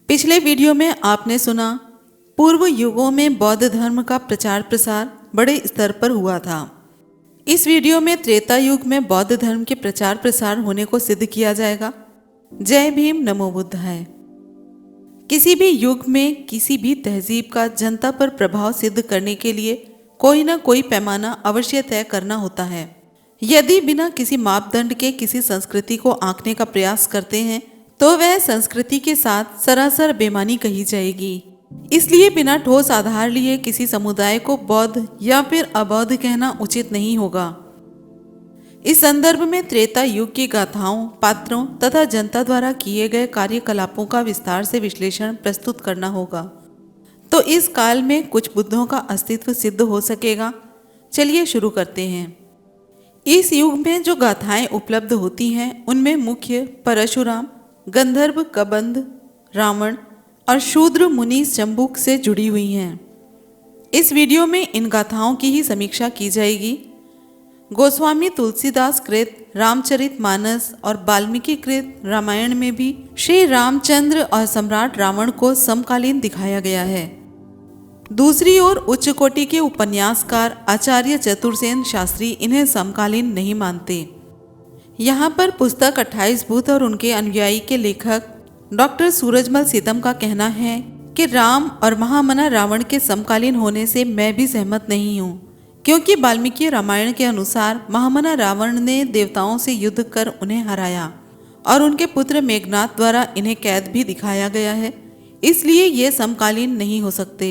पिछले वीडियो में आपने सुना पूर्व युगों में बौद्ध धर्म का प्रचार प्रसार बड़े स्तर पर हुआ था। इस वीडियो में त्रेता युग में बौद्ध धर्म के प्रचार प्रसार होने को सिद्ध किया जाएगा। जय भीम, नमो बुद्धाय। किसी भी युग में किसी भी तहजीब का जनता पर प्रभाव सिद्ध करने के लिए कोई ना कोई पैमाना अवश्य तय करना होता है। यदि बिना किसी मापदंड के किसी संस्कृति को आंकने का प्रयास करते हैं तो वह संस्कृति के साथ सरासर बेईमानी कही जाएगी। इसलिए बिना ठोस आधार लिए किसी समुदाय को बौद्ध या फिर अबौद्ध कहना उचित नहीं होगा। इस संदर्भ में त्रेता युग की गाथाओं, पात्रों तथा जनता द्वारा किए गए कार्यकलापों का विस्तार से विश्लेषण प्रस्तुत करना होगा। तो इस काल में कुछ बुद्धों का अस्तित्व सिद्ध हो सकेगा। चलिए शुरू करते हैं। इस युग में जो गाथाएं उपलब्ध होती हैं उनमें मुख्य परशुराम, गंधर्व, कबंध, रावण और शूद्र मुनि शंभुक से जुड़ी हुई हैं। इस वीडियो में इन गाथाओं की ही समीक्षा की जाएगी। गोस्वामी तुलसीदास कृत रामचरितमानस और वाल्मीकि कृत रामायण में भी श्री रामचंद्र और सम्राट रावण को समकालीन दिखाया गया है। दूसरी ओर उच्च कोटि के उपन्यासकार आचार्य चतुर्सेन शास्त्री इन्हें समकालीन नहीं मानते। यहाँ पर पुस्तक 28 भूत और उनके अनुयायी के लेखक डॉक्टर सूरजमल सीतम का कहना है कि राम और महामना रावण के समकालीन होने से मैं भी सहमत नहीं हूँ, क्योंकि वाल्मीकि रामायण के अनुसार महामना रावण ने देवताओं से युद्ध कर उन्हें हराया और उनके पुत्र मेघनाद द्वारा इन्हें कैद भी दिखाया गया है। इसलिए ये समकालीन नहीं हो सकते।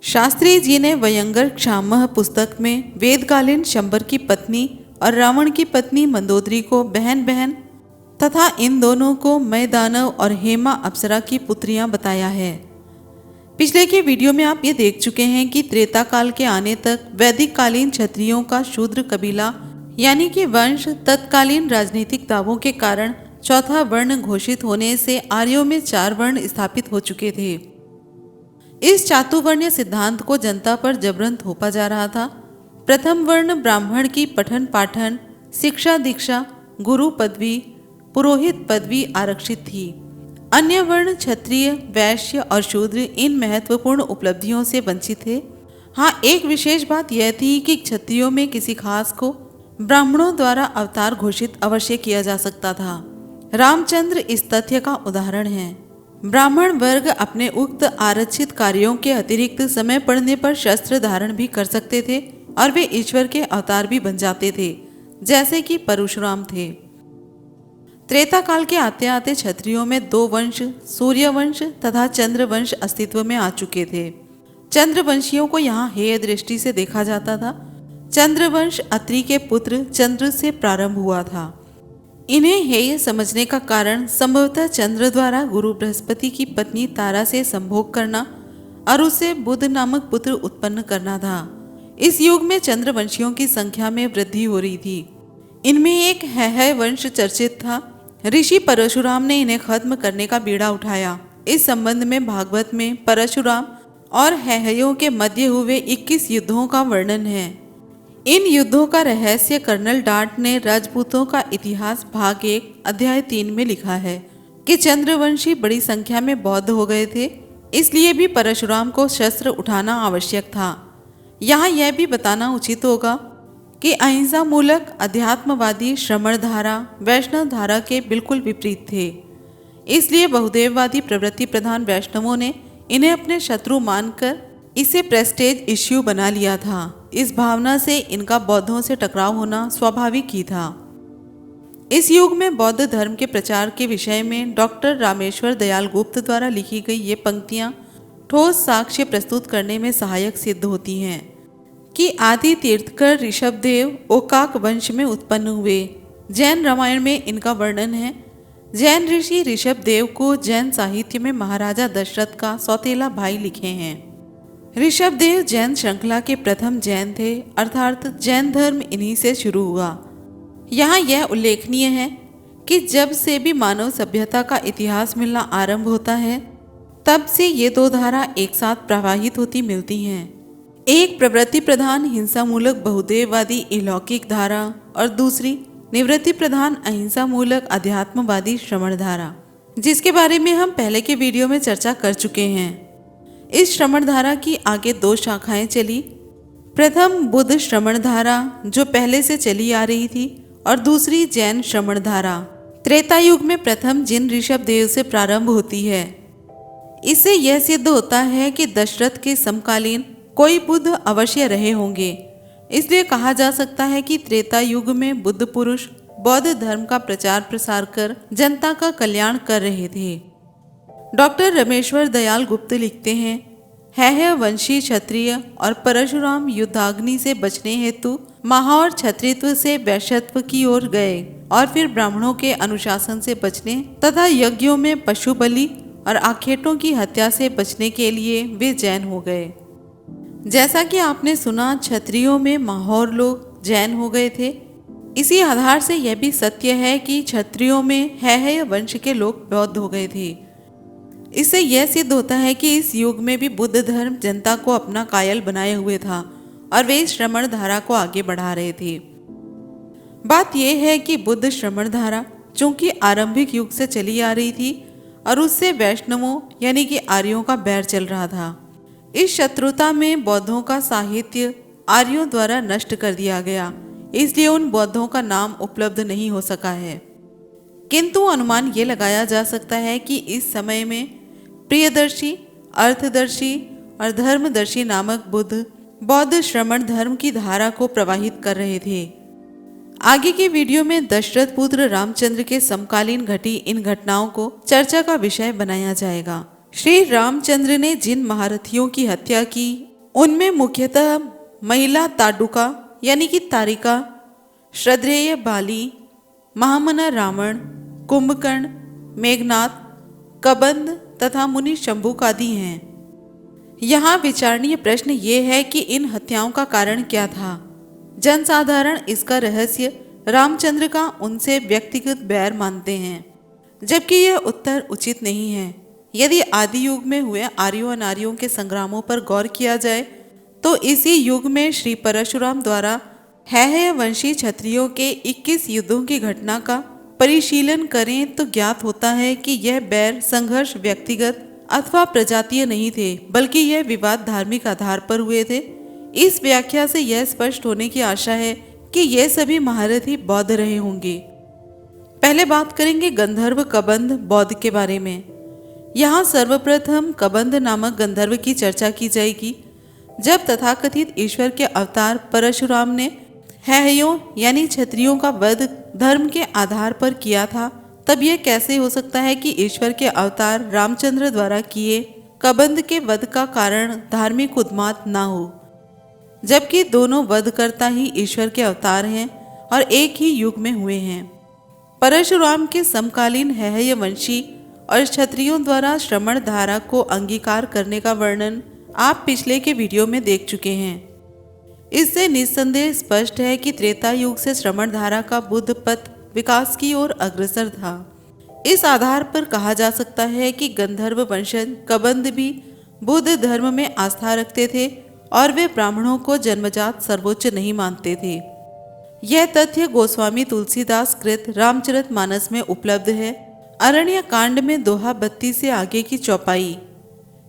शास्त्री जी ने वयंगर क्षामह पुस्तक में वेदकालीन शंबर की पत्नी और रावण की पत्नी मंदोदरी को बहन बहन तथा इन दोनों को मय दानव और हेमा अप्सरा की पुत्रियां बताया है। पिछले के वीडियो में आप ये देख चुके हैं कि त्रेता काल के आने तक वैदिक कालीन क्षत्रियों का शूद्र कबीला यानी कि वंश तत्कालीन राजनीतिक दावों के कारण चौथा वर्ण घोषित होने से आर्यों में 4 वर्ण स्थापित हो चुके थे। इस चातुर्वर्ण्य सिद्धांत को जनता पर जबरन थोपा जा रहा था। प्रथम वर्ण ब्राह्मण की पठन पाठन, शिक्षा दीक्षा, गुरु पदवी, पुरोहित पदवी आरक्षित थी। अन्य वर्ण क्षत्रिय, वैश्य और शूद्र इन महत्वपूर्ण उपलब्धियों से वंचित थे। हाँ, एक विशेष बात यह थी कि क्षत्रियों में किसी खास को ब्राह्मणों द्वारा अवतार घोषित अवश्य किया जा सकता था। रामचंद्र इस तथ्य का उदाहरण है। ब्राह्मण वर्ग अपने उक्त आरक्षित कार्यों के अतिरिक्त समय पड़ने पर शस्त्र धारण भी कर सकते थे और वे ईश्वर के अवतार भी बन जाते थे, जैसे कि परशुराम थे। त्रेता काल के आते आते क्षत्रियों में 2 वंश, सूर्यवंश तथा चंद्रवंश अस्तित्व में आ चुके थे। चंद्रवंशियों को यहाँ हेय दृष्टि से देखा जाता था। चंद्रवंश अत्रि के पुत्र चंद्र से प्रारंभ हुआ था। इन्हें हेय समझने का कारण संभवतः चंद्र द्वारा गुरु बृहस्पति की पत्नी तारा से संभोग करना और उससे बुध नामक पुत्र उत्पन्न करना था। इस युग में चंद्रवंशियों की संख्या में वृद्धि हो रही थी। इनमें एक हैहय वंश चर्चित था। ऋषि परशुराम ने इन्हें खत्म करने का बीड़ा उठाया। इस संबंध में भागवत में परशुराम और हैहयों के मध्य हुए 21 युद्धों का वर्णन है। इन युद्धों का रहस्य कर्नल डार्ट ने राजपूतों का इतिहास भाग 1 अध्याय 3 में लिखा है कि चंद्रवंशी बड़ी संख्या में बौद्ध हो गए थे, इसलिए भी परशुराम को शस्त्र उठाना आवश्यक था। यहाँ यह भी बताना उचित होगा कि अहिंसा मूलक अध्यात्मवादी श्रमण धारा वैष्णव धारा के बिल्कुल विपरीत थे। इसलिए बहुदेववादी प्रवृत्ति प्रधान वैष्णवों ने इन्हें अपने शत्रु मानकर इसे प्रेस्टेज इश्यू बना लिया था। इस भावना से इनका बौद्धों से टकराव होना स्वाभाविक ही था। इस युग में बौद्ध धर्म के प्रचार के विषय में डॉक्टर रामेश्वर दयाल गुप्त द्वारा लिखी गई ये पंक्तियां ठोस साक्ष्य प्रस्तुत करने में सहायक सिद्ध होती हैं कि आदि तीर्थकर ऋषभदेव ओकाक वंश में उत्पन्न हुए। जैन रामायण में इनका वर्णन है। जैन ऋषि ऋषभदेव को जैन साहित्य में महाराजा दशरथ का सौतेला भाई लिखे हैं। ऋषभदेव जैन श्रृंखला के प्रथम जैन थे, अर्थात जैन धर्म इन्हीं से शुरू हुआ। यहाँ यह उल्लेखनीय है कि जब से भी मानव सभ्यता का इतिहास मिलना आरंभ होता है, तब से ये 2 धारा एक साथ प्रवाहित होती मिलती हैं। एक प्रवृत्ति प्रधान हिंसा मूलक बहुदेववादी अलौकिक धारा और दूसरी निवृत्ति प्रधान अहिंसा मूलक अध्यात्मवादी श्रमण धारा। जिसके बारे में हम पहले के वीडियो में चर्चा कर चुके हैं। इस श्रमण धारा की आगे दो शाखाएं चली। प्रथम बुद्ध श्रमण धारा जो पहले से चली आ रही थी और दूसरी जैन श्रमण धारा त्रेता युग में प्रथम जिन ऋषभ देव से प्रारंभ होती है। इससे यह सिद्ध होता है कि दशरथ के समकालीन कोई बुद्ध अवश्य रहे होंगे। इसलिए कहा जा सकता है कि त्रेता युग में बुद्ध पुरुष बौद्ध धर्म का प्रचार प्रसार कर जनता का कल्याण कर रहे थे। डॉक्टर रमेश्वर दयाल गुप्त लिखते हैं, है वंशी क्षत्रिय और परशुराम युद्धाग्नि से बचने हेतु महाऔर क्षत्रित्व से वैश्यत्व की ओर गए और फिर ब्राह्मणों के अनुशासन से बचने तथा यज्ञों में पशु बलि और आखेटों की हत्या से बचने के लिए वे जैन हो गए। जैसा कि आपने सुना, क्षत्रियों में महाौर लोग जैन हो गए थे। इसी आधार से यह भी सत्य है कि क्षत्रियों में है वंश के लोग बौद्ध हो गए थे। इससे यह सिद्ध होता है कि इस युग में भी बुद्ध धर्म जनता को अपना कायल बनाए हुए था और वे इस श्रमण धारा को आगे बढ़ा रहे थे। बात यह है कि बुद्ध श्रमण धारा चूंकि आरंभिक युग से चली आ रही थी और उससे वैष्णवों यानी कि आर्यों का बैर चल रहा था। इस शत्रुता में बौद्धों का साहित्य आर्यों द्वारा नष्ट कर दिया गया, इसलिए उन बौद्धों का नाम उपलब्ध नहीं हो सका है। किंतु अनुमान ये लगाया जा सकता है कि इस समय में प्रियदर्शी, अर्थदर्शी और धर्मदर्शी नामक बुद्ध बौद्ध श्रमण धर्म की धारा को प्रवाहित कर रहे थे। आगे के वीडियो में दशरथ पुत्र रामचंद्र के समकालीन घटी इन घटनाओं को चर्चा का विषय बनाया जाएगा। श्री रामचंद्र ने जिन महारथियों की हत्या की उनमें मुख्यतः महिला ताडुका यानी कि तारिका, श्रद्धेय बाली, महामना रावण, कुंभकर्ण, मेघनाथ, कबंध तथा मुनि शंभुक आदि हैं। यहाँ विचारणीय प्रश्न ये है कि इन हत्याओं का कारण क्या था। जनसाधारण इसका रहस्य रामचंद्र का उनसे व्यक्तिगत बैर मानते हैं, जबकि यह उत्तर उचित नहीं है। यदि आदि युग में हुए आर्यों अनार्यों के संग्रामों पर गौर किया जाए तो इसी युग में श्री परशुराम द्वारा है वंशी क्षत्रियों के 21 युद्धों की घटना का परिशीलन करें तो ज्ञात होता है कि यह बैर संघर्ष व्यक्तिगत अथवा प्रजातीय नहीं थे, बल्कि यह विवाद धार्मिक आधार पर हुए थे। इस व्याख्या से यह स्पष्ट होने की आशा है कि यह सभी महारथी बौद्ध रहे होंगे। पहले बात करेंगे गंधर्व कबंध बौद्ध के बारे में। यहाँ सर्वप्रथम कबंध नामक गंधर्व की चर्चा की जाएगी। जब तथाकथित ईश्वर के अवतार परशुराम ने हैहयों यानी क्षत्रियों का वध धर्म के आधार पर किया था, तब यह कैसे हो सकता है कि ईश्वर के अवतार रामचंद्र द्वारा किए कबंध के वध का कारण धार्मिक उन्माद न हो, जबकि दोनों वधकर्ता ही ईश्वर के अवतार हैं और एक ही युग में हुए हैं। परशुराम के समकालीन हैहय वंशी और क्षत्रियों द्वारा श्रमण धारा को अंगीकार करने का वर्णन आप पिछले के वीडियो में देख चुके हैं। इससे निस्संदेह स्पष्ट है कि त्रेता युग से श्रमण धारा का बुद्ध पथ विकास की ओर अग्रसर था। इस आधार पर कहा जा सकता है कि गंधर्व वंशज कबंध भी बुद्ध धर्म में आस्था रखते थे और वे ब्राह्मणों को जन्मजात सर्वोच्च नहीं मानते थे। यह तथ्य गोस्वामी तुलसीदास कृत रामचरितमानस में उपलब्ध है। अरण्य कांड में दोहा 32 से आगे की चौपाई।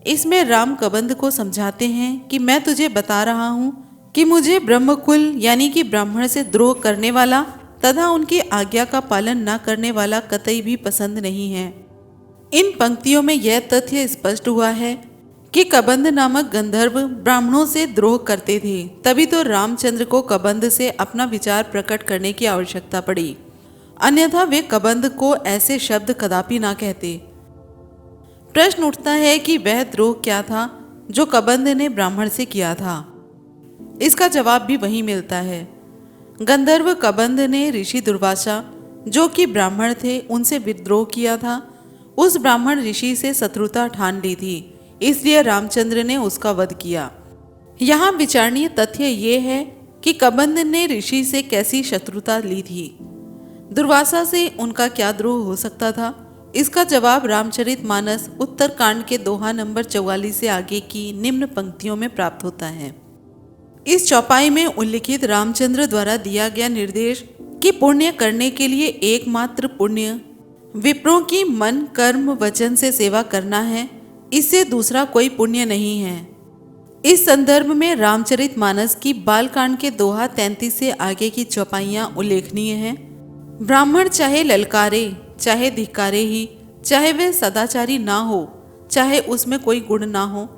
इसमें राम कबंध को समझाते हैं कि मैं तुझे बता रहा हूँ कि मुझे ब्रह्मकुल यानी कि ब्राह्मण से द्रोह करने वाला तथा उनकी आज्ञा का पालन न करने वाला कतई भी पसंद नहीं है। इन पंक्तियों में यह तथ्य स्पष्ट हुआ है कि कबंध नामक गंधर्व ब्राह्मणों से द्रोह करते थे, तभी तो रामचंद्र को कबंध से अपना विचार प्रकट करने की आवश्यकता पड़ी, अन्यथा वे कबंध को ऐसे शब्द कदापि ना कहते। प्रश्न उठता है कि वह द्रोह क्या था जो कबंध ने ब्राह्मण से किया था। इसका जवाब भी वही मिलता है। गंधर्व कबंध ने ऋषि दुर्वासा जो कि ब्राह्मण थे उनसे विद्रोह किया था। उस ब्राह्मण ऋषि से शत्रुता ठान ली थी, इसलिए रामचंद्र ने उसका वध किया। यहाँ विचारणीय तथ्य ये है कि कबंध ने ऋषि से कैसी शत्रुता ली थी। दुर्वासा से उनका क्या द्रोह हो सकता था? इसका जवाब रामचरितमानस उत्तरकांड के दोहा नंबर 44 से आगे की निम्न पंक्तियों में प्राप्त होता है। इस चौपाई में उल्लिखित रामचंद्र द्वारा दिया गया निर्देश कि पुण्य करने के लिए एकमात्र पुण्य विप्रों की मन कर्म वचन से सेवा करना है, इससे दूसरा कोई पुण्य नहीं है। इस संदर्भ में रामचरितमानस की बालकांड के दोहा 33 से आगे की चौपाइयाँ उल्लेखनीय हैं। ब्राह्मण चाहे ललकारे चाहे धिक्कारे ही, चाहे वह सदाचारी ना हो, चाहे उसमें कोई गुण ना हो,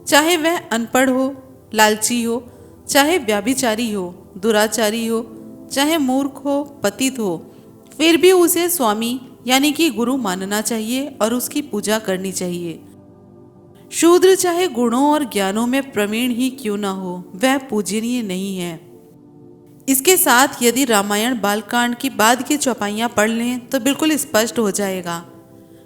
चाहे वह अनपढ़ हो, लालची हो, चाहे व्याभिचारी हो, दुराचारी हो, चाहे मूर्ख हो, पतित हो, फिर भी उसे स्वामी यानी कि गुरु मानना चाहिए और उसकी पूजा करनी चाहिए। शूद्र चाहे गुणों और ज्ञानों में प्रवीण ही क्यों ना हो, वह पूजनीय नहीं है। इसके साथ यदि रामायण बालकांड की बाद की चौपाइयाँ पढ़ लें तो बिल्कुल स्पष्ट हो जाएगा।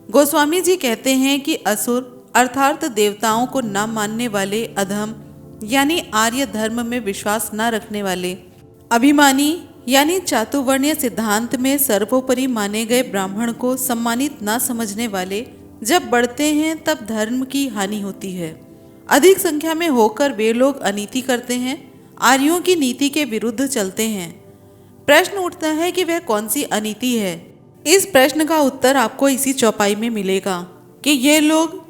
गोस्वामी जी कहते हैं कि असुर अर्थात देवताओं को न मानने वाले अधम यानी आर्य धर्म में विश्वास न रखने वाले, अभिमानी यानी चातुर्वर्ण्य सिद्धांत में सर्वोपरि माने गए ब्राह्मण को सम्मानित न समझने वाले जब बढ़ते हैं तब धर्म की हानि होती है। अधिक संख्या में होकर वे लोग अनीति करते हैं, आर्यों की नीति के विरुद्ध चलते हैं। प्रश्न उठता है कि वह कौन सी अनीति है। इस प्रश्न का उत्तर आपको इसी चौपाई में मिलेगा कि ये लोग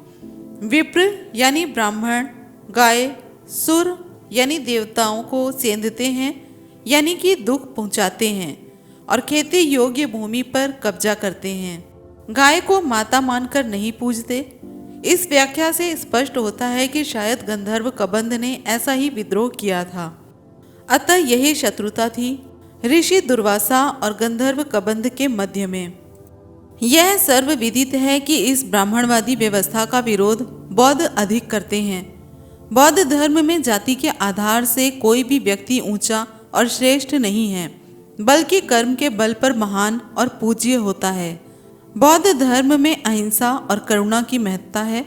विप्र यानी ब्राह्मण, गाय, सुर यानी देवताओं को सेंधते हैं यानी कि दुख पहुंचाते हैं और खेती योग्य भूमि पर कब्जा करते हैं। गाय को माता मानकर नहीं पूजते। इस व्याख्या से स्पष्ट होता है कि शायद गंधर्व कबंध ने ऐसा ही विद्रोह किया था। अतः यही शत्रुता थी ऋषि दुर्वासा और गंधर्व कबंध के मध्य में। यह सर्वविदित है कि इस ब्राह्मणवादी व्यवस्था का विरोध बौद्ध अधिक करते हैं। बौद्ध धर्म में जाति के आधार से कोई भी व्यक्ति ऊंचा और श्रेष्ठ नहीं है, बल्कि कर्म के बल पर महान और पूज्य होता है। बौद्ध धर्म में अहिंसा और करुणा की महत्ता है।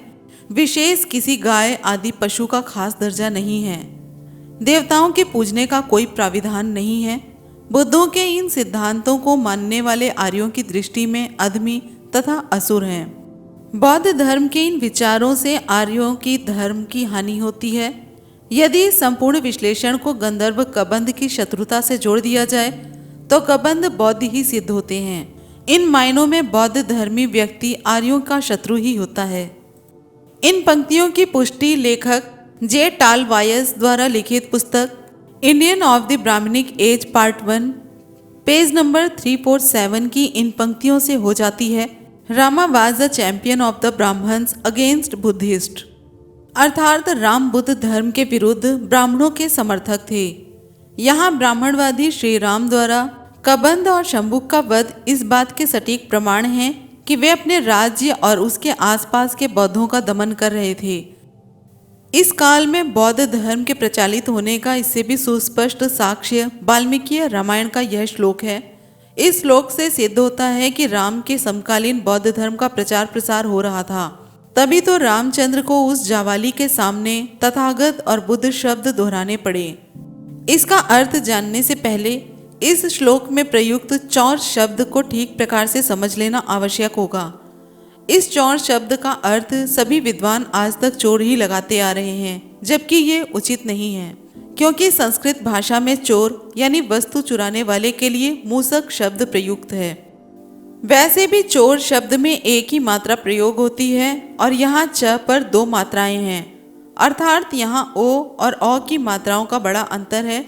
विशेष किसी गाय आदि पशु का खास दर्जा नहीं है। देवताओं के पूजने का कोई प्राविधान नहीं है। बुद्धों के इन सिद्धांतों को मानने वाले आर्यों की दृष्टि में अधमी तथा असुर हैं। बौद्ध धर्म के इन विचारों से आर्यों की धर्म की हानि होती है। यदि संपूर्ण विश्लेषण को गंधर्व कबंध की शत्रुता से जोड़ दिया जाए तो कबंध बौद्ध ही सिद्ध होते हैं। इन मायनों में बौद्ध धर्मी व्यक्ति आर्यों का शत्रु ही होता है। इन पंक्तियों की पुष्टि लेखक जे टालवायस द्वारा लिखित पुस्तक Indian of the Brahmanic age part 1 page number 347 की इन पंक्तियों से हो जाती है। Rama was the champion of the Brahmans against Buddhist, अर्थात राम बुद्ध धर्म के विरुद्ध ब्राह्मणों के समर्थक थे। यहाँ ब्राह्मणवादी श्री राम द्वारा कबंध और शंभुक का वध इस बात के सटीक प्रमाण हैं कि वे अपने राज्य और उसके आसपास के बौद्धों का दमन कर रहे थे। इस काल में बौद्ध धर्म के प्रचालित होने का इससे भी सुस्पष्ट साक्ष्य वाल्मीकि रामायण का यह श्लोक है। इस श्लोक से सिद्ध होता है कि राम के समकालीन बौद्ध धर्म का प्रचार प्रसार हो रहा था। तभी तो रामचंद्र को उस जावाली के सामने तथागत और बुद्ध शब्द दोहराने पड़े। इसका अर्थ जानने से पहले इस श्लोक में प्रयुक्त चौर शब्द को ठीक प्रकार से समझ लेना आवश्यक होगा। इस चौर शब्द का अर्थ सभी विद्वान आज तक चोर ही लगाते आ रहे हैं, जबकि ये उचित नहीं है, क्योंकि संस्कृत भाषा में चोर यानी वस्तु चुराने वाले के लिए मूसक शब्द प्रयुक्त है। वैसे भी चोर शब्द में एक ही मात्रा प्रयोग होती है और यहाँ च पर 2 मात्राएं हैं, अर्थात यहाँ ओ और औ की मात्राओं का बड़ा अंतर है।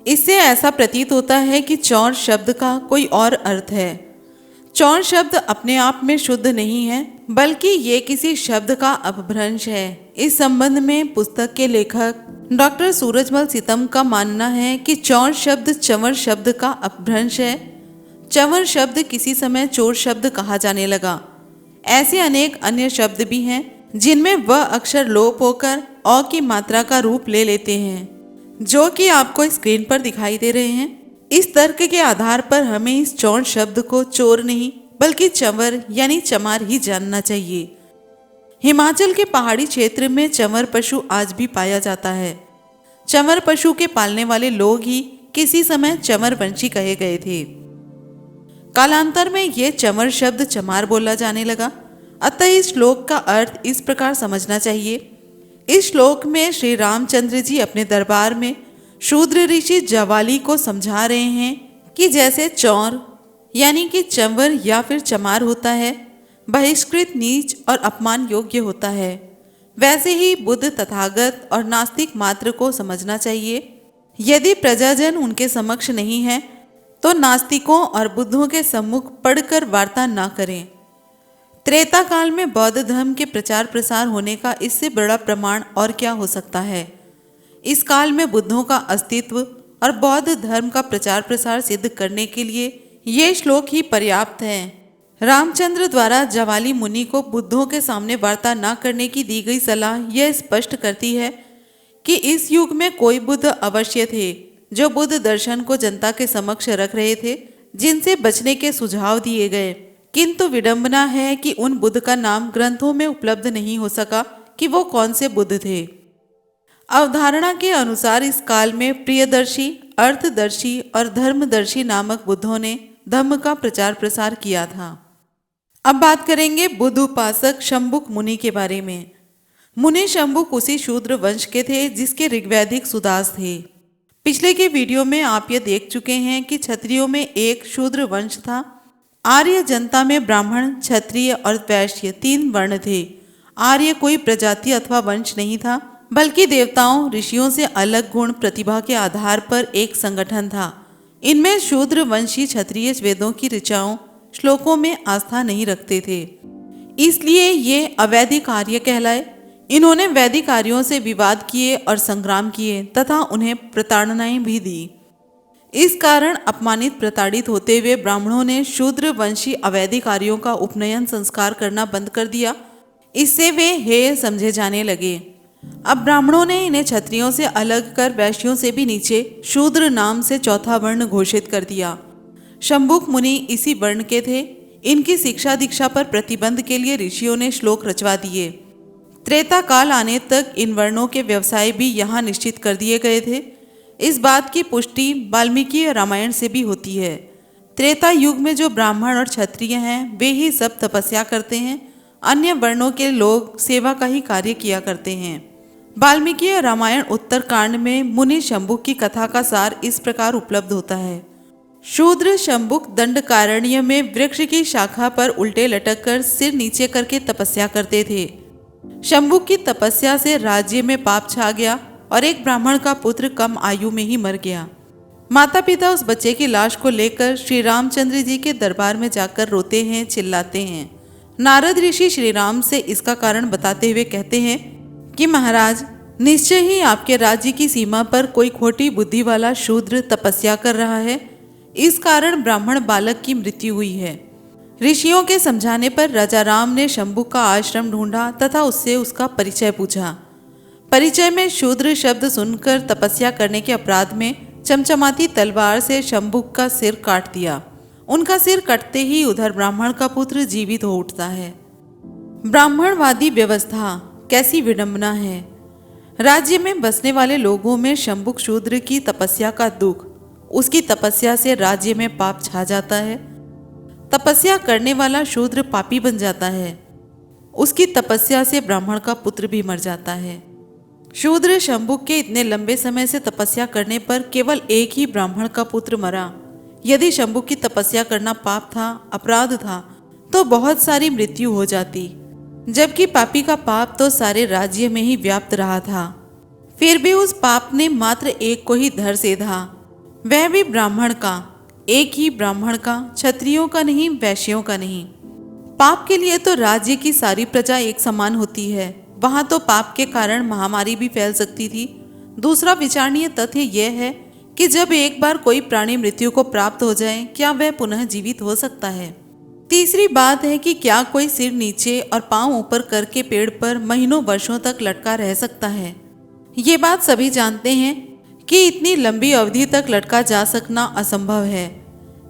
इससे ऐसा प्रतीत होता है कि चौर शब्द का कोई और अर्थ है। चौर शब्द अपने आप में शुद्ध नहीं है, बल्कि ये किसी शब्द का अपभ्रंश है। इस संबंध में पुस्तक के लेखक डॉक्टर सूरजमल सीतम का मानना है कि चौर शब्द चंवर शब्द का अपभ्रंश है। चंवर शब्द किसी समय चोर शब्द कहा जाने लगा। ऐसे अनेक अन्य शब्द भी हैं जिनमें वह अक्षर लोप होकर औ की मात्रा का रूप ले लेते हैं, जो कि आपको स्क्रीन पर दिखाई दे रहे हैं। इस तर्क के आधार पर हमें इस चौर शब्द को चोर नहीं बल्कि चंवर यानी चमार ही जानना चाहिए। हिमाचल के पहाड़ी क्षेत्र में चंवर पशु आज भी पाया जाता है। चंवर पशु के पालने वाले लोग ही किसी समय चंवर वंशी कहे गए थे। कालांतर में यह चंवर शब्द चमार बोला जाने लगा। अतः इस श्लोक का अर्थ इस प्रकार समझना चाहिए। इस श्लोक में श्री रामचंद्र जी अपने दरबार में शूद्र ऋषि जवाली को समझा रहे हैं कि जैसे चौर यानी कि चंवर या फिर चमार होता है, बहिष्कृत, नीच और अपमान योग्य होता है, वैसे ही बुद्ध, तथागत और नास्तिक मात्र को समझना चाहिए। यदि प्रजाजन उनके समक्ष नहीं है तो नास्तिकों और बुद्धों के सम्मुख पढ़कर वार्ता न करें। त्रेता काल में बौद्ध धर्म के प्रचार प्रसार होने का इससे बड़ा प्रमाण और क्या हो सकता है। इस काल में बुद्धों का अस्तित्व और बौद्ध धर्म का प्रचार प्रसार सिद्ध करने के लिए ये श्लोक ही पर्याप्त है। रामचंद्र द्वारा जवाली मुनि को बुद्धों के सामने वार्ता न करने की दी गई सलाह यह स्पष्ट करती है कि इस युग में कोई बुद्ध अवश्य थे जो बुद्ध दर्शन को जनता के समक्ष रख रहे थे, जिनसे बचने के सुझाव दिए गए। किंतु विडंबना है कि उन बुद्ध का नाम ग्रंथों में उपलब्ध नहीं हो सका कि वो कौन से बुद्ध थे। अवधारणा के अनुसार इस काल में प्रियदर्शी, अर्थदर्शी और धर्मदर्शी नामक बुद्धों ने धम्म का प्रचार प्रसार किया था। अब बात करेंगे बुद्ध उपासक शंभुक मुनि के बारे में। मुनि शंभुक उसी शूद्र वंश के थे जिसके ऋग्वैदिक सुदास थे। पिछले के वीडियो में आप ये देख चुके हैं कि क्षत्रियों में एक शूद्र वंश था। आर्य जनता में ब्राह्मण, क्षत्रिय और वैश्य 3 वर्ण थे। आर्य कोई प्रजाति अथवा वंश नहीं था, बल्कि देवताओं, ऋषियों से अलग गुण प्रतिभा के आधार पर एक संगठन था। इनमें शूद्र वंशी क्षत्रिय वेदों की ऋचाओं, श्लोकों में आस्था नहीं रखते थे, इसलिए ये अवैदिक आर्य कहलाए। इन्होंने वैदिक आर्यों से विवाद किए और संग्राम किए तथा उन्हें प्रताड़नाएं भी दी। इस कारण अपमानित, प्रताड़ित होते हुए ब्राह्मणों ने शूद्र वंशी अवैदिक आर्यों का उपनयन संस्कार करना बंद कर दिया। इससे वे हेय समझे जाने लगे। अब ब्राह्मणों ने इन्हें क्षत्रियों से अलग कर वैश्यों से भी नीचे शूद्र नाम से चौथा वर्ण घोषित कर दिया। शंभुक मुनि इसी वर्ण के थे। इनकी शिक्षा दीक्षा पर प्रतिबंध के लिए ऋषियों ने श्लोक रचवा दिए। त्रेता काल आने तक इन वर्णों के व्यवसाय भी यहाँ निश्चित कर दिए गए थे। इस बात की पुष्टि वाल्मीकि रामायण से भी होती है। त्रेता युग में जो ब्राह्मण और क्षत्रिय हैं वे ही सब तपस्या करते हैं, अन्य वर्णों के लोग सेवा का ही कार्य किया करते हैं। वाल्मीकि रामायण उत्तरकांड में मुनि शंभुक की कथा का सार इस प्रकार उपलब्ध होता है। शूद्र शंभुक दंडकारण्य में वृक्ष की शाखा पर उल्टे लटक कर सिर नीचे करके तपस्या करते थे। शंभुक की तपस्या से राज्य में पाप छा गया और एक ब्राह्मण का पुत्र कम आयु में ही मर गया। माता पिता उस बच्चे की लाश को लेकर श्री रामचंद्र जी के दरबार में जाकर रोते हैं, चिल्लाते हैं। नारद ऋषि श्री राम से इसका कारण बताते हुए कहते हैं कि महाराज, निश्चय ही आपके राज्य की सीमा पर कोई खोटी बुद्धि वाला शूद्र तपस्या कर रहा है। इस कारण ब्राह्मण बालक की मृत्यु हुई है। ऋषियों के समझाने पर राजा राम ने शंभुक का आश्रम ढूंढा तथा उससे उसका परिचय पूछा। परिचय में शूद्र शब्द सुनकर तपस्या करने के अपराध में चमचमाती तलवार से शंभुक का सिर काट दिया। उनका सिर कटते ही उधर ब्राह्मण का पुत्र जीवित हो उठता है। ब्राह्मणवादी व्यवस्था कैसी विडंबना है। राज्य में बसने वाले लोगों में शंभुक शूद्र की तपस्या का दुख, उसकी तपस्या से राज्य में पाप छा जाता है। तपस्या करने वाला शूद्र पापी बन जाता है। उसकी तपस्या से ब्राह्मण का पुत्र भी मर जाता है। शूद्र शंभुक के इतने लंबे समय से तपस्या करने पर केवल एक ही ब्राह्मण का पुत्र मरा। यदि शंभुक की तपस्या करना पाप था, अपराध था, तो बहुत सारी मृत्यु हो जाती, जबकि पापी का पाप तो सारे राज्य में ही व्याप्त रहा था। फिर भी उस पाप ने मात्र एक को ही धर सेधा, वह भी ब्राह्मण का। एक ही ब्राह्मण का, क्षत्रियों का नहीं, वैश्यों का नहीं। पाप के लिए तो राज्य की सारी प्रजा एक समान होती है, वहां तो पाप के कारण महामारी भी फैल सकती थी। दूसरा विचारणीय तथ्य यह है कि जब एक बार कोई प्राणी मृत्यु को प्राप्त हो जाए, क्या वह पुनः जीवित हो सकता है। तीसरी बात है कि क्या कोई सिर नीचे और पांव ऊपर करके पेड़ पर महीनों वर्षों तक लटका रह सकता है। ये बात सभी जानते हैं कि इतनी लंबी अवधि तक लटका जा सकना असंभव है,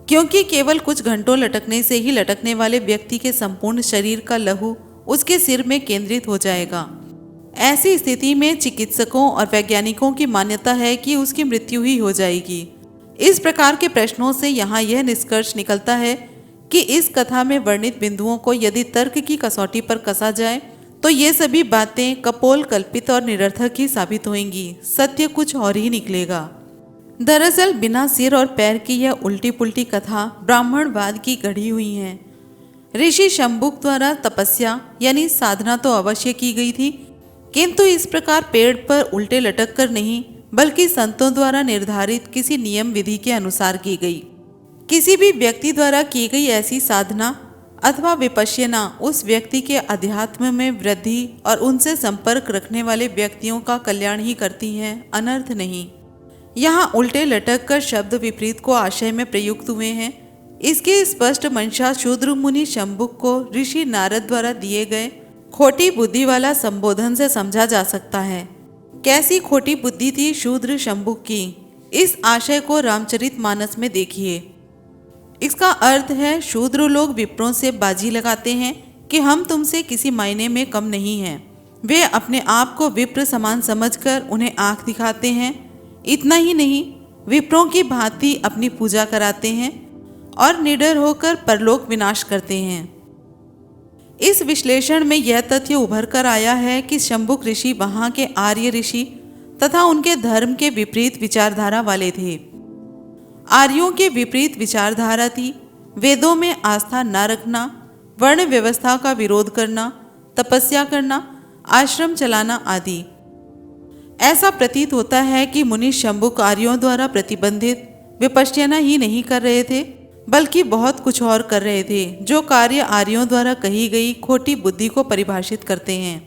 क्योंकि केवल कुछ घंटों लटकने से ही लटकने वाले व्यक्ति के संपूर्ण शरीर का लहू उसके सिर में केंद्रित हो जाएगा। ऐसी स्थिति में चिकित्सकों और वैज्ञानिकों की मान्यता है कि उसकी मृत्यु ही हो जाएगी। इस प्रकार के प्रश्नों से यहाँ यह निष्कर्ष निकलता है कि इस कथा में वर्णित बिंदुओं को यदि तर्क की कसौटी पर कसा जाए तो ये सभी बातें कपोल, कल्पित और निरर्थक ही साबित होंगी। सत्य कुछ और ही निकलेगा। दरअसल बिना सिर और पैर की यह उल्टी पुल्टी कथा ब्राह्मणवाद की गढ़ी हुई है। ऋषि शंभुक द्वारा तपस्या यानी साधना तो अवश्य की गई थी, किंतु इस प्रकार पेड़ पर उल्टे लटक कर नहीं, बल्कि संतों द्वारा निर्धारित किसी नियम विधि के अनुसार की गई। किसी भी व्यक्ति द्वारा की गई ऐसी साधना अथवा विपश्यना उस व्यक्ति के अध्यात्म में वृद्धि और उनसे संपर्क रखने वाले व्यक्तियों का कल्याण ही करती हैं, अनर्थ नहीं। यहाँ उल्टे लटक कर शब्द विपरीत को आशय में प्रयुक्त हुए हैं। इसकी स्पष्ट मंशा शूद्र मुनि शंभुक को ऋषि नारद द्वारा दिए गए खोटी बुद्धि वाला संबोधन से समझा जा सकता है। कैसी खोटी बुद्धि थी शूद्र शंभुक की, इस आशय को रामचरितमानस में देखिए। इसका अर्थ है शूद्र लोग विप्रों से बाजी लगाते हैं कि हम तुमसे किसी मायने में कम नहीं हैं। वे अपने आप को विप्र समान समझकर उन्हें आंख दिखाते हैं। इतना ही नहीं, विप्रों की भांति अपनी पूजा कराते हैं और निडर होकर परलोक विनाश करते हैं। इस विश्लेषण में यह तथ्य उभर कर आया है कि शंभुक ऋषि वहां के आर्य ऋषि तथा उनके धर्म के विपरीत विचारधारा वाले थे। आर्यों के विपरीत विचारधारा थी वेदों में आस्था न रखना, वर्ण व्यवस्था का विरोध करना, तपस्या करना, आश्रम चलाना आदि। ऐसा प्रतीत होता है कि मुनि शंभुक आर्यों द्वारा प्रतिबंधित विपश्यना ही नहीं कर रहे थे, बल्कि बहुत कुछ और कर रहे थे, जो कार्य आर्यों द्वारा कही गई खोटी बुद्धि को परिभाषित करते हैं।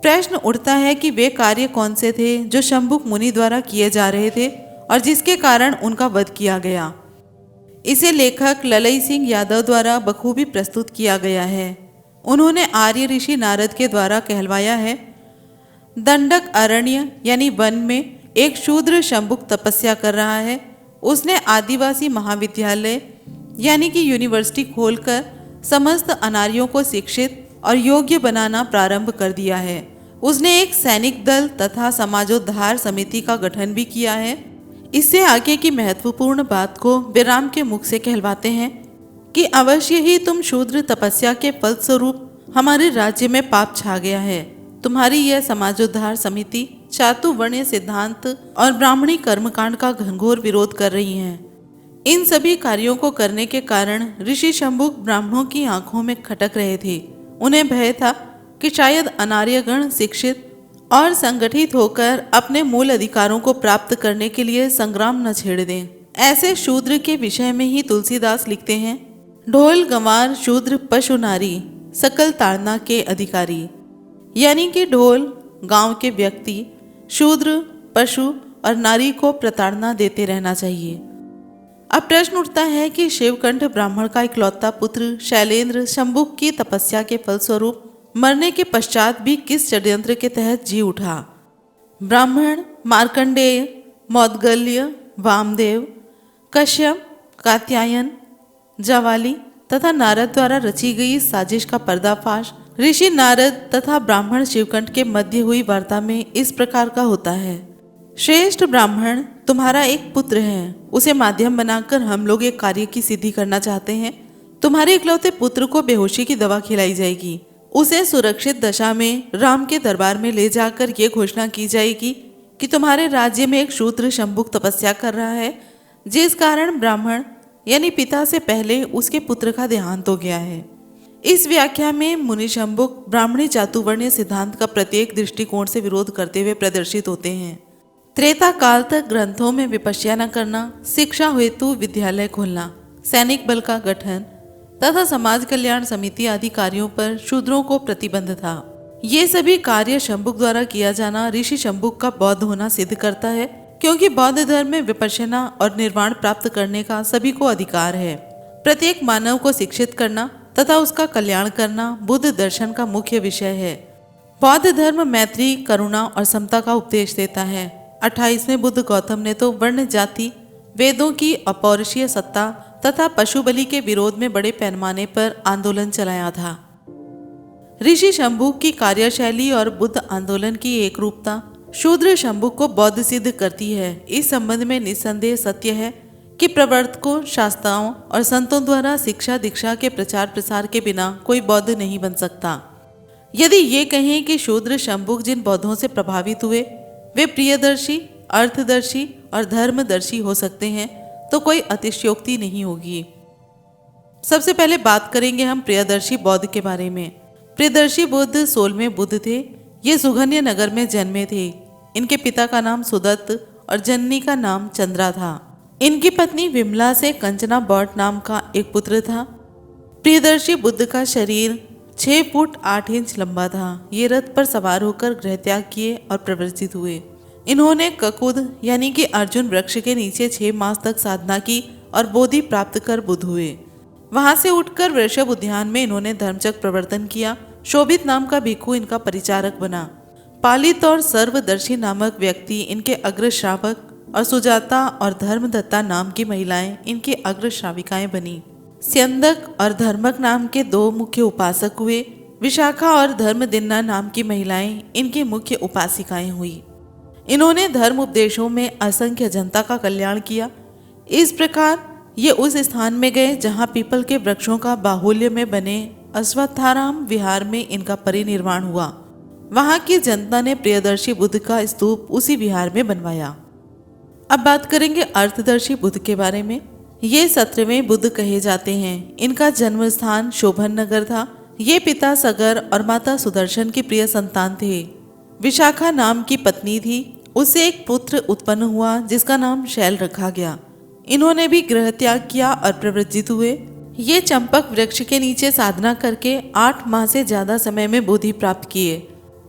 प्रश्न उठता है कि वे कार्य कौन से थे जो शंभुक मुनि द्वारा किए जा रहे थे और जिसके कारण उनका वध किया गया। इसे लेखक ललई सिंह यादव द्वारा बखूबी प्रस्तुत किया गया है। उन्होंने आर्य ऋषि नारद के द्वारा कहलवाया है, दंडक अरण्य यानी वन में एक शूद्र शंभुक तपस्या कर रहा है। उसने आदिवासी महाविद्यालय यानी कि यूनिवर्सिटी खोलकर समस्त अनार्यों को शिक्षित और योग्य बनाना प्रारंभ कर दिया है। उसने एक सैनिक दल तथा समाजोद्धार समिति का गठन भी किया है। इससे आगे की महत्वपूर्ण बात को विराम के मुख से कहलवाते हैं कि अवश्य ही तुम शूद्र तपस्या के फलस्वरूप हमारे राज्य में पाप छा गया है। तुम्हारी यह समाजोद्धार समिति चातुर्वर्ण्य सिद्धांत और ब्राह्मणी कर्मकांड का घनघोर विरोध कर रही हैं। इन सभी कार्यों को करने के कारण ऋषि शंभुक ब्राह्मणों की आंखों में खटक रहे थे। उन्हें भय था कि शायद अनार्यगण शिक्षित और संगठित होकर अपने मूल अधिकारों को प्राप्त करने के लिए संग्राम न छेड़ दें। ऐसे शूद्र के विषय में ही तुलसीदास लिखते हैं, ढोल गंवार शूद्र पशु नारी सकल ताड़ना के अधिकारी। यानी कि ढोल गांव के व्यक्ति, शूद्र, पशु और नारी को प्रताड़ना देते रहना चाहिए। अब प्रश्न उठता है कि शिवकंठ ब्राह्मण का इकलौता पुत्र शैलेंद्र शंभुक की तपस्या के फलस्वरूप मरने के पश्चात भी किस षड्यंत्र के तहत जी उठा। ब्राह्मण मार्कंडेय, मौद्गल्य, वामदेव, कश्यप, कात्यायन, जवाली तथा नारद द्वारा रची गई साजिश का पर्दाफाश ऋषि नारद तथा ब्राह्मण शिवकंठ के मध्य हुई वार्ता में इस प्रकार का होता है। श्रेष्ठ ब्राह्मण, तुम्हारा एक पुत्र है, उसे माध्यम बनाकर हम लोग एक कार्य की सिद्धि करना चाहते हैं। तुम्हारे इकलौते पुत्र को बेहोशी की दवा खिलाई जाएगी। उसे सुरक्षित दशा में राम के दरबार में ले जाकर ये घोषणा की जाएगी कि तुम्हारे राज्य में एक शूद्र शंभुक तपस्या कर रहा है, जिस कारण ब्राह्मण यानी पिता से पहले उसके पुत्र का देहांत हो गया है। इस व्याख्या में मुनि शंभुक ब्राह्मणी चातुर्वर्ण्य सिद्धांत का प्रत्येक दृष्टिकोण से विरोध करते हुए प्रदर्शित होते हैं। त्रेता काल तक ग्रंथों में विपश्या न करना, शिक्षा हेतु विद्यालय खोलना, सैनिक बल का गठन तथा समाज कल्याण समिति आदि कार्यों पर शूद्रों को प्रतिबंध था। ये सभी कार्य शंभुक द्वारा किया जाना ऋषि शंभुक का बौद्ध होना सिद्ध करता है, क्योंकि बौद्ध धर्म में विपश्यना और निर्वाण प्राप्त करने का सभी को अधिकार है। प्रत्येक मानव को शिक्षित करना तथा उसका कल्याण करना बुद्ध दर्शन का मुख्य विषय है। बौद्ध धर्म मैत्री, करुणा और समता का उपदेश देता है। 28वें बुद्ध गौतम ने तो वर्ण जाति, वेदों की अपौरुषीय सत्ता तथा पशु बलि के विरोध में बड़े पैमाने पर आंदोलन चलाया था। ऋषि शंभुक की कार्यशैली और बुद्ध आंदोलन की एक रूपता शूद्र शंभुक को बौद्ध सिद्ध करती है। इस संबंध में निस्संदेह सत्य है कि प्रवर्तकों, शास्त्राओं और संतों द्वारा शिक्षा दीक्षा के प्रचार प्रसार के बिना कोई बौद्ध नहीं बन सकता। यदि ये कहें कि शूद्र शंभुक जिन बौद्धों से प्रभावित हुए वे प्रियदर्शी अर्थदर्शी और धर्मदर्शी हो सकते हैं तो कोई अतिशयोक्ति नहीं होगी। सबसे पहले बात करेंगे हम प्रियदर्शी बौद्ध के बारे में। प्रियदर्शी बुद्ध 16वें बुद्ध थे। ये सुगन्य नगर में जन्मे थे। इनके पिता का नाम सुदत्त और जननी का नाम चंद्रा था। इनकी पत्नी विमला से कंचना बौट नाम का एक पुत्र था। प्रियदर्शी बुद्ध का शरीर 6 फुट 8 इंच लंबा था। ये रथ पर सवार होकर गृह त्याग किए और प्रवर्तित हुए। इन्होंने ककुद यानी कि अर्जुन वृक्ष के नीचे 6 मास तक साधना की और बोधि प्राप्त कर बुद्ध हुए। वहां से उठकर वृषभ उद्यान में इन्होंने धर्मचक्र प्रवर्तन किया। शोभित नाम का भिक्षु इनका परिचारक बना। पालित और सर्वदर्शी नामक व्यक्ति इनके अग्र श्रावक और सुजाता और धर्मदत्ता नाम की महिलाएं इनकी अग्र श्राविकाएं बनी। स्यंदक और धर्मक नाम के 2 मुख्य उपासक हुए। विशाखा और धर्मदिन्ना नाम की महिलाएं इनकी मुख्य उपासिकाएं हुई। इन्होंने धर्म उपदेशों में असंख्य जनता का कल्याण किया। इस प्रकार ये उस स्थान में गए जहाँ पीपल के वृक्षों का बाहुल्य में बने अश्वत्थाराम विहार में इनका परिनिर्वाण हुआ। वहाँ की जनता ने प्रियदर्शी बुद्ध का स्तूप उसी विहार में बनवाया। अब बात करेंगे अर्थदर्शी बुद्ध के बारे में। ये 17वें बुद्ध कहे जाते हैं। इनका जन्म स्थान शोभन नगर था। ये पिता सगर और माता सुदर्शन की प्रिय संतान थे। विशाखा नाम की पत्नी थी। उससे एक पुत्र उत्पन्न हुआ जिसका नाम शैल रखा गया। इन्होंने भी गृह त्याग किया और प्रवृत्त हुए। ये चंपक वृक्ष के नीचे साधना करके 8 माह से ज्यादा समय में बोधि प्राप्त किए।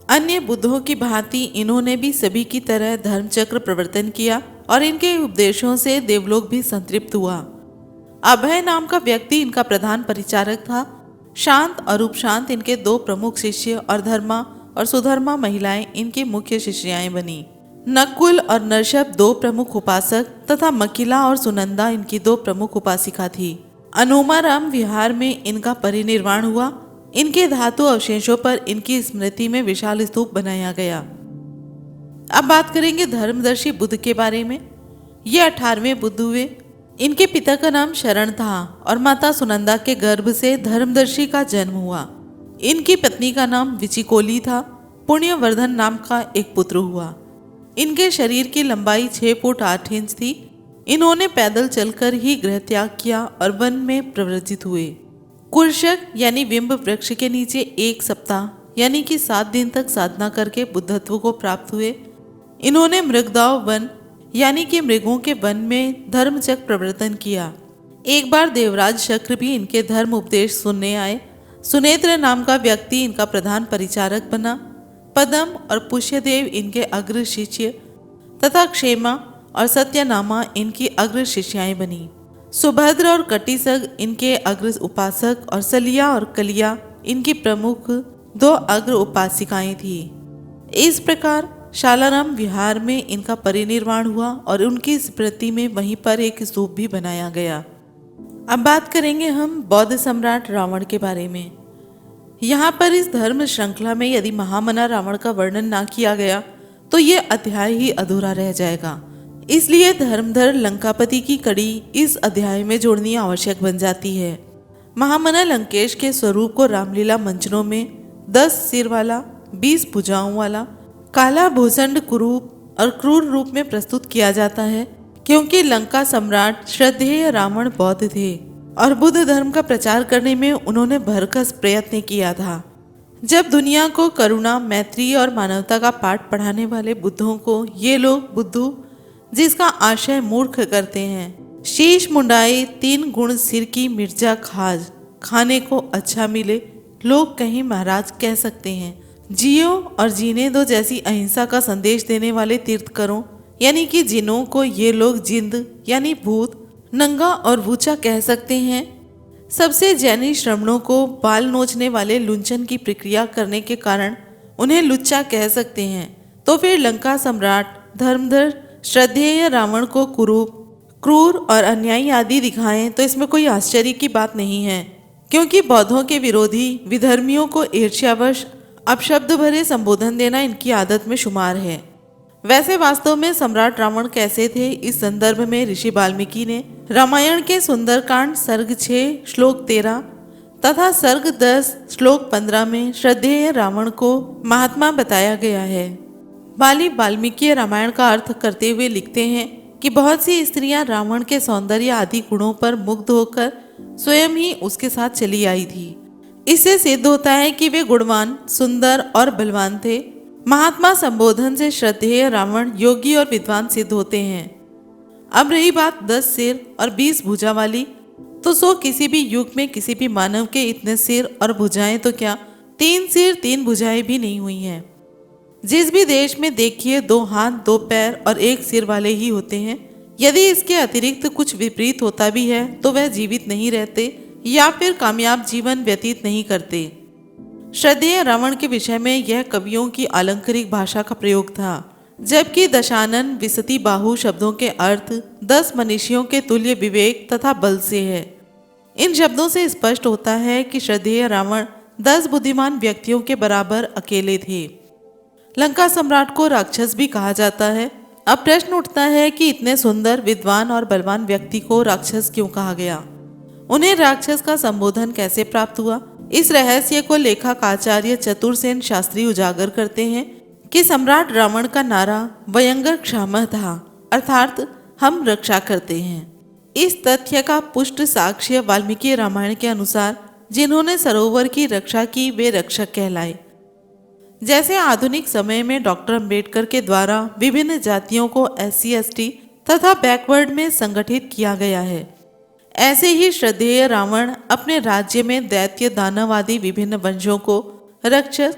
अन्य बुद्धों की भांति इन्होंने भी सभी की तरह धर्मचक्र प्रवर्तन किया और इनके उपदेशों से देवलोक भी संतृप्त हुआ। अभय नाम का व्यक्ति इनका प्रधान परिचारक था। शांत और उपशांत इनके 2 प्रमुख शिष्य और धर्मा और सुधर्मा महिलाएं इनकी मुख्य शिष्याएं बनी। नकुल और नरशब 2 प्रमुख उपासक तथा मकिला और सुनंदा इनकी 2 प्रमुख उपासिका थी। अनुमाराम विहार में इनका परिनिर्वाण हुआ। इनके धातु अवशेषों पर इनकी स्मृति में विशाल स्तूप बनाया गया। अब बात करेंगे धर्मदर्शी बुद्ध के बारे में। ये 18वें बुद्ध हुए। इनके पिता का नाम शरण था और माता सुनंदा के गर्भ से धर्मदर्शी का जन्म हुआ। इनकी पत्नी का नाम विचिकोली था। पुण्यवर्धन नाम का एक पुत्र हुआ। इनके शरीर की लंबाई 6 फुट 8 इंच थी। इन्होंने पैदल चलकर ही गृह त्याग किया और वन में प्रव्रजित हुए। कुर्शक यानी बिंब वृक्ष के नीचे 1 सप्ताह यानी कि 7 दिन तक साधना करके बुद्धत्व को प्राप्त हुए। इन्होंने मृगदाव वन यानी कि मृगों के वन में धर्मचक्र प्रवर्तन किया। एक बार देवराज शक्र भी इनके धर्म उपदेश सुनने आए। सुनेत्र नाम का व्यक्ति इनका प्रधान परिचारक बना। पदम और पुष्यदेव इनके अग्र शिष्य तथा क्षेमा और सत्यनामा इनकी अग्र शिष्याएं बनी। सुभद्र और कटिसग इनके अग्र उपासक और सलिया और कलिया इनकी प्रमुख 2 अग्र उपासिकाएं थी। इस प्रकार शालाराम विहार में इनका परिनिर्वाण हुआ और उनकी स्मृति में वहीं पर एक स्तूप भी बनाया गया। अब बात करेंगे हम बौद्ध सम्राट रावण के बारे में। यहाँ पर इस धर्म श्रृंखला में यदि महामना रावण का वर्णन ना किया गया तो ये अध्याय ही अधूरा रह जाएगा। इसलिए धर्मधर लंकापति की कड़ी इस अध्याय में जोड़नी आवश्यक बन जाती है। महामना लंकेश के स्वरूप को रामलीला मंचनों में 10 सिर वाला, 20 भुजाओं वाला, काला भूषण कुरूप और क्रूर रूप में प्रस्तुत किया जाता है, क्योंकि लंका सम्राट श्रद्धेय रावण बौद्ध थे और बुद्ध धर्म का प्रचार करने में उन्होंने भरकस प्रयत्न किया था। जब दुनिया को करुणा, मैत्री और मानवता का पाठ पढ़ाने वाले बुद्धों को ये लोग बुद्धू, जिसका आशय मूर्ख करते हैं, शीश मुंडाए 3 गुण सिर की मिर्जा खाज, खाने को अच्छा मिले, लोग कहीं महाराज कह सकते हैं, जियो और जीने दो जैसी अहिंसा का संदेश देने वाले तीर्थकरों यानी कि जिन्हों को ये लोग जिंद यानी भूत, नंगा और वूचा कह सकते हैं, सबसे जैनी श्रमणों को बाल नोचने वाले लुंचन की प्रक्रिया करने के कारण उन्हें लुच्चा कह सकते हैं, तो फिर लंका सम्राट धर्मधर श्रद्धेय रावण को कुरूप, क्रूर और अन्यायी आदि दिखाएं तो इसमें कोई आश्चर्य की बात नहीं है, क्योंकि बौद्धों के विरोधी विधर्मियों को ईर्ष्यावश अपशब्द भरे संबोधन देना इनकी आदत में शुमार है। वैसे वास्तव में सम्राट रावण कैसे थे, इस संदर्भ में ऋषि वाल्मीकि ने रामायण के सुंदरकांड सर्ग 6 श्लोक 13 तथा सर्ग 10 श्लोक 15 में श्रद्धेय रावण को महात्मा बताया गया है। वाली वाल्मीकि रामायण का अर्थ करते हुए लिखते हैं कि बहुत सी स्त्रियां रावण के सौंदर्य आदि गुणों पर मुग्ध होकर स्वयं ही उसके साथ चली आई थी। इससे सिद्ध होता है कि वे गुणवान, सुंदर और बलवान थे। महात्मा संबोधन से श्रद्धेय रावण योगी और विद्वान सिद्ध होते हैं। अब रही बात 10 सिर और 20 भुजा वाली, तो सो किसी भी युग में किसी भी मानव के इतने सिर और भुजाएं तो क्या 3 सिर 3 भुजाएं भी नहीं हुई हैं। जिस भी देश में देखिए 2 हाथ 2 पैर और 1 सिर वाले ही होते हैं। यदि इसके अतिरिक्त कुछ विपरीत होता भी है तो वह जीवित नहीं रहते या फिर कामयाब जीवन व्यतीत नहीं करते। श्रद्धेय रावण के विषय में यह कवियों की अलंकारिक भाषा का प्रयोग था, जबकि दशानन विसति बाहु शब्दों के अर्थ 10 मनुष्यों के तुल्य विवेक तथा बल से है। इन शब्दों से स्पष्ट होता है कि श्रद्धेय रावण 10 बुद्धिमान व्यक्तियों के बराबर अकेले थे। लंका सम्राट को राक्षस भी कहा जाता है। अब प्रश्न उठता है कि इतने सुंदर, विद्वान और बलवान व्यक्ति को राक्षस क्यों कहा गया? उन्हें राक्षस का संबोधन कैसे प्राप्त हुआ? इस रहस्य को लेखक आचार्य चतुरसेन शास्त्री उजागर करते हैं कि सम्राट रावण का नारा वयंगर क्षामः था, अर्थात हम रक्षा करते हैं। इस तथ्य का पुष्ट साक्ष्य वाल्मीकि रामायण के अनुसार जिन्होंने सरोवर की रक्षा की वे रक्षक कहलाए। जैसे आधुनिक समय में डॉक्टर अंबेडकर के द्वारा विभिन्न जातियों को SC ST तथा बैकवर्ड में संगठित किया गया है, ऐसे ही श्रद्धेय रावण अपने राज्य में दैत्य दानव आदि विभिन्न वंशों को रक्षक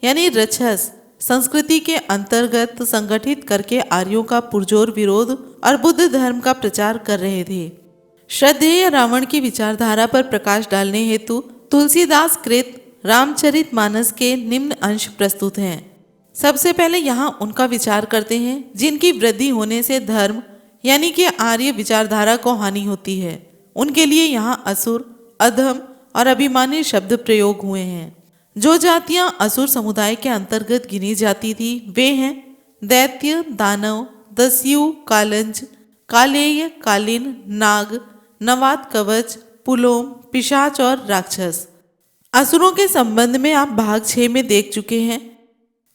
यानी रक्षस संस्कृति के अंतर्गत संगठित करके आर्यों का पुरजोर विरोध और बुद्ध धर्म का प्रचार कर रहे थे। श्रद्धेय रावण की विचारधारा पर प्रकाश डालने हेतु तुलसीदास कृत रामचरितमानस के निम्न अंश प्रस्तुत हैं। सबसे पहले यहाँ उनका विचार करते हैं जिनकी वृद्धि होने से धर्म यानी कि आर्य विचारधारा को हानि होती है। उनके लिए यहाँ असुर, अधम और अभिमानी शब्द प्रयोग हुए हैं। जो जातियां असुर समुदाय के अंतर्गत गिनी जाती थी वे हैं दैत्य, दानव, दस्यु, कालंज, कालेय, कालिन, नाग, नवात कवच, पुलोम, पिशाच और राक्षस। असुरों के संबंध में आप भाग 6 में देख चुके हैं।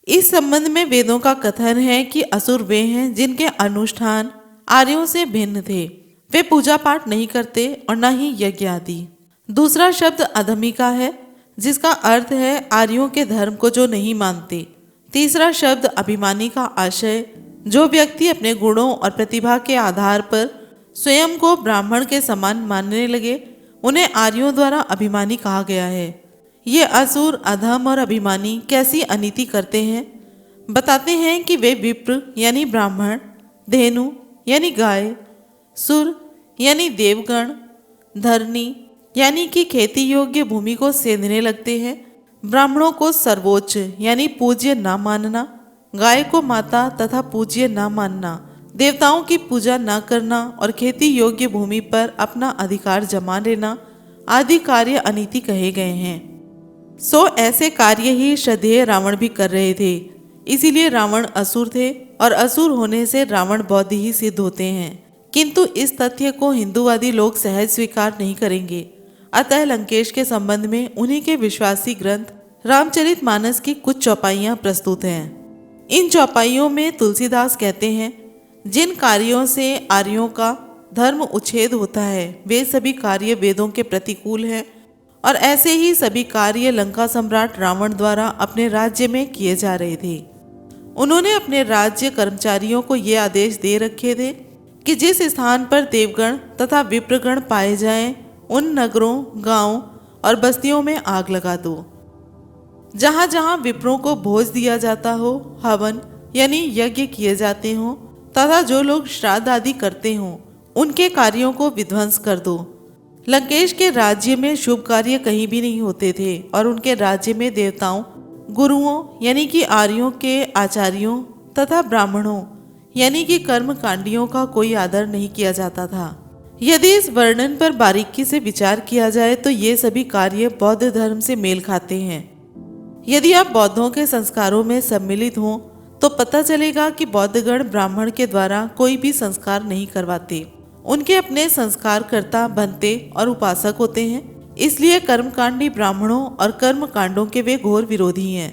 इस संबंध में वेदों का कथन है कि असुर वे हैं जिनके अनुष्ठान आर्यों से भिन्न थे। वे पूजा पाठ नहीं करते और न ही यज्ञ आदि। दूसरा शब्द अधमिका है जिसका अर्थ है आर्यों के धर्म को जो नहीं मानते। तीसरा शब्द अभिमानी का आशय, जो व्यक्ति अपने गुणों और प्रतिभा के आधार पर स्वयं को ब्राह्मण के समान मानने लगे उन्हें आर्यों द्वारा अभिमानी कहा गया है। ये असुर, अधम और अभिमानी कैसी अनीति करते हैं? बताते हैं कि वे विप्र यानी ब्राह्मण, धेनु यानी गाय, सुर यानी देवगण, धरनी यानी कि खेती योग्य भूमि को सेंधने लगते हैं। ब्राह्मणों को सर्वोच्च यानी पूज्य न मानना, गाय को माता तथा पूज्य न मानना, देवताओं की पूजा न करना और खेती योग्य भूमि पर अपना अधिकार जमा लेना आदि कार्य अनीति कहे गए हैं। सो ऐसे कार्य ही श्रद्धेय रावण भी कर रहे थे। इसीलिए रावण असुर थे और असुर होने से रावण बौद्ध ही सिद्ध होते हैं। किंतु इस तथ्य को हिंदूवादी लोग सहज स्वीकार नहीं करेंगे। अतः लंकेश के संबंध में उन्हीं के विश्वासी ग्रंथ रामचरितमानस की कुछ चौपाइयां प्रस्तुत हैं। इन चौपाइयों में तुलसीदास कहते हैं, जिन कार्यों से आर्यों का धर्म उच्छेद होता है वे सभी कार्य वेदों के प्रतिकूल हैं और ऐसे ही सभी कार्य लंका सम्राट रावण द्वारा अपने राज्य में किए जा रहे थे। उन्होंने अपने राज्य कर्मचारियों को ये आदेश दे रखे थे कि जिस स्थान पर देवगण तथा विप्रगण पाए जाएं उन नगरों, गांवों और बस्तियों में आग लगा दो। जहां जहां विप्रों को भोज दिया जाता हो, हवन यानी यज्ञ किए जाते हों तथा जो लोग श्राद्ध आदि करते हों उनके कार्यों को विध्वंस कर दो। लंकेश के राज्य में शुभ कार्य कहीं भी नहीं होते थे और उनके राज्य में देवताओं, गुरुओं यानी कि आर्यों के आचार्यों तथा ब्राह्मणों यानी कि कर्मकांडियों का कोई आदर नहीं किया जाता था। यदि इस वर्णन पर बारीकी से विचार किया जाए तो ये सभी कार्य बौद्ध धर्म से मेल खाते हैं। यदि आप बौद्धों के संस्कारों में सम्मिलित हों तो पता चलेगा कि बौद्धगण ब्राह्मण के द्वारा कोई भी संस्कार नहीं करवाते। उनके अपने संस्कारकर्ता बनते और उपासक होते हैं। इसलिए कर्मकांडी ब्राह्मणों और कर्मकांडों के वे घोर विरोधी हैं।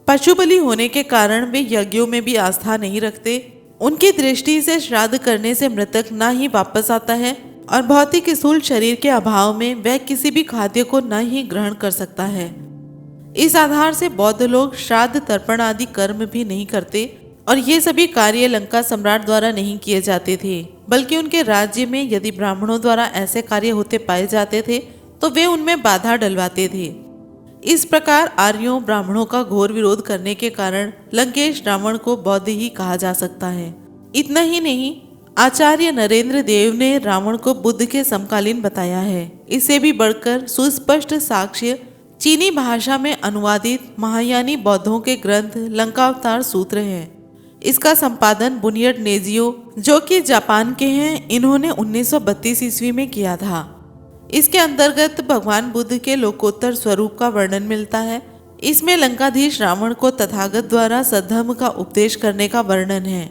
पशु बलि होने के कारण वे यज्ञों में भी आस्था नहीं रखते। उनकी दृष्टि से श्राद्ध करने से मृतक न ही वापस आता है और भौतिक स्थूल शरीर के अभाव में वह किसी भी खाद्य को न ही ग्रहण कर सकता है। इस आधार से बौद्ध लोग श्राद्ध तर्पण आदि कर्म भी नहीं करते और ये सभी कार्य लंका सम्राट द्वारा नहीं किए जाते थे, बल्कि उनके राज्य में यदि ब्राह्मणों द्वारा ऐसे कार्य होते पाए जाते थे तो वे उनमें बाधा डलवाते थे। इस प्रकार आर्यों ब्राह्मणों का घोर विरोध करने के कारण लंकेश रावण को बौद्ध ही कहा जा सकता है। इतना ही नहीं, आचार्य नरेंद्र देव ने रावण को बुद्ध के समकालीन बताया है। इससे भी बढ़कर सुस्पष्ट साक्ष्य चीनी भाषा में अनुवादित महायानी बौद्धों के ग्रंथ लंकावतार सूत्र है। इसका संपादन बुनियड नेजियो, जो कि जापान के हैं, इन्होंने 1932 ईस्वी में किया था। इसके अंतर्गत भगवान बुद्ध के लोकोत्तर स्वरूप का वर्णन मिलता है। इसमें लंकाधीश रावण को तथागत द्वारा सद्धर्म का उपदेश करने का वर्णन है।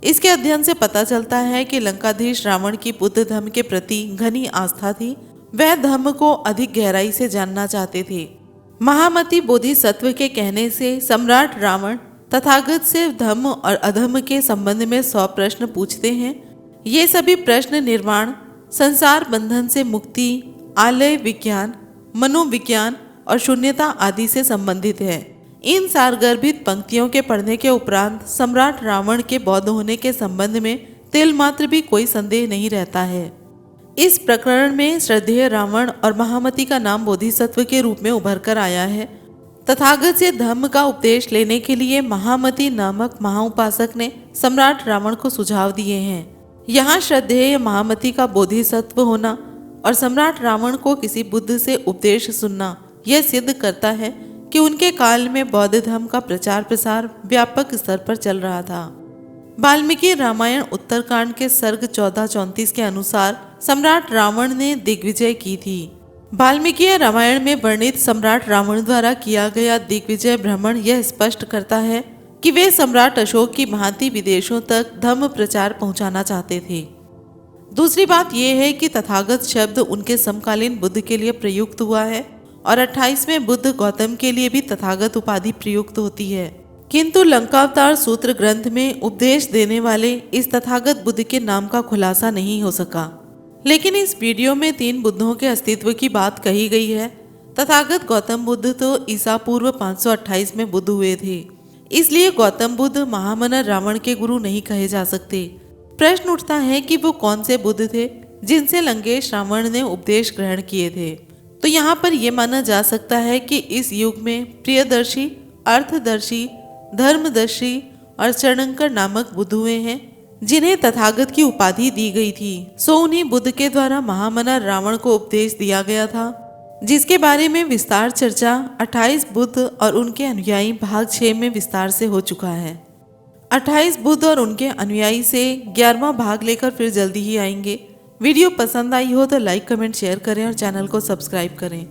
इसके अध्ययन से पता चलता है कि लंकाधीश रावण की बुद्ध धर्म के प्रति घनी आस्था थी। वह धर्म को अधिक गहराई से जानना चाहते थे। महामती बोधिसत्व के कहने से सम्राट रावण तथागत से धर्म और अधर्म के संबंध में 100 प्रश्न पूछते हैं। ये सभी प्रश्न निर्वाण, संसार बंधन से मुक्ति, आलय विज्ञान, मनोविज्ञान और शून्यता आदि से संबंधित है। इन सारगर्भित पंक्तियों के पढ़ने के उपरांत सम्राट रावण के बौद्ध होने के संबंध में तिल मात्र भी कोई संदेह नहीं रहता है। इस प्रकरण में श्रद्धेय रावण और महामती का नाम बोधिसत्व के रूप में उभर कर आया है। तथागत से धर्म का उपदेश लेने के लिए महामती नामक महाउपासक ने सम्राट रावण को सुझाव दिए हैं। यहाँ श्रद्धेय महामती का बोधिसत्व होना और सम्राट रावण को किसी बुद्ध से उपदेश सुनना यह सिद्ध करता है कि उनके काल में बौद्ध धर्म का प्रचार प्रसार व्यापक स्तर पर चल रहा था। वाल्मीकि रामायण उत्तरकांड के सर्ग 14-34 के अनुसार सम्राट रावण ने दिग्विजय की थी। वाल्मीकि रामायण में वर्णित सम्राट रावण द्वारा किया गया दिग्विजय भ्रमण यह स्पष्ट करता है कि वे सम्राट अशोक की भांति विदेशों तक धर्म प्रचार पहुंचाना चाहते थे। दूसरी बात यह है कि तथागत शब्द उनके समकालीन बुद्ध के लिए प्रयुक्त हुआ है और 28वें बुद्ध गौतम के लिए भी तथागत उपाधि प्रयुक्त होती है। किंतु लंकावतार सूत्र ग्रंथ में उपदेश देने वाले इस तथागत बुद्ध के नाम का खुलासा नहीं हो सका। लेकिन इस वीडियो में 3 बुद्धों के अस्तित्व की बात कही गई है। तथागत गौतम बुद्ध तो ईसा पूर्व 528 में बुद्ध हुए थे, इसलिए गौतम बुद्ध महामना रावण के गुरु नहीं कहे जा सकते। प्रश्न उठता है कि वो कौन से बुद्ध थे जिनसे लंकेश रावण ने उपदेश ग्रहण किए थे। तो यहाँ पर यह माना जा सकता है कि इस युग में प्रियदर्शी, अर्थदर्शी, धर्मदर्शी और शरणंकर नामक बुद्ध हुए हैं जिन्हें तथागत की उपाधि दी गई थी। सो उन्हीं बुद्ध के द्वारा महामना रावण को उपदेश दिया गया था, जिसके बारे में विस्तार चर्चा 28 बुद्ध और उनके अनुयायी भाग 6 में विस्तार से हो चुका है। 28 बुद्ध और उनके अनुयायी से 11वां भाग लेकर फिर जल्दी ही आएंगे। वीडियो पसंद आई हो तो लाइक, कमेंट, शेयर करें और चैनल को सब्सक्राइब करें।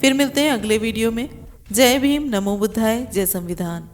फिर मिलते हैं अगले वीडियो में। जय भीम, नमो बुद्धाय, जय संविधान।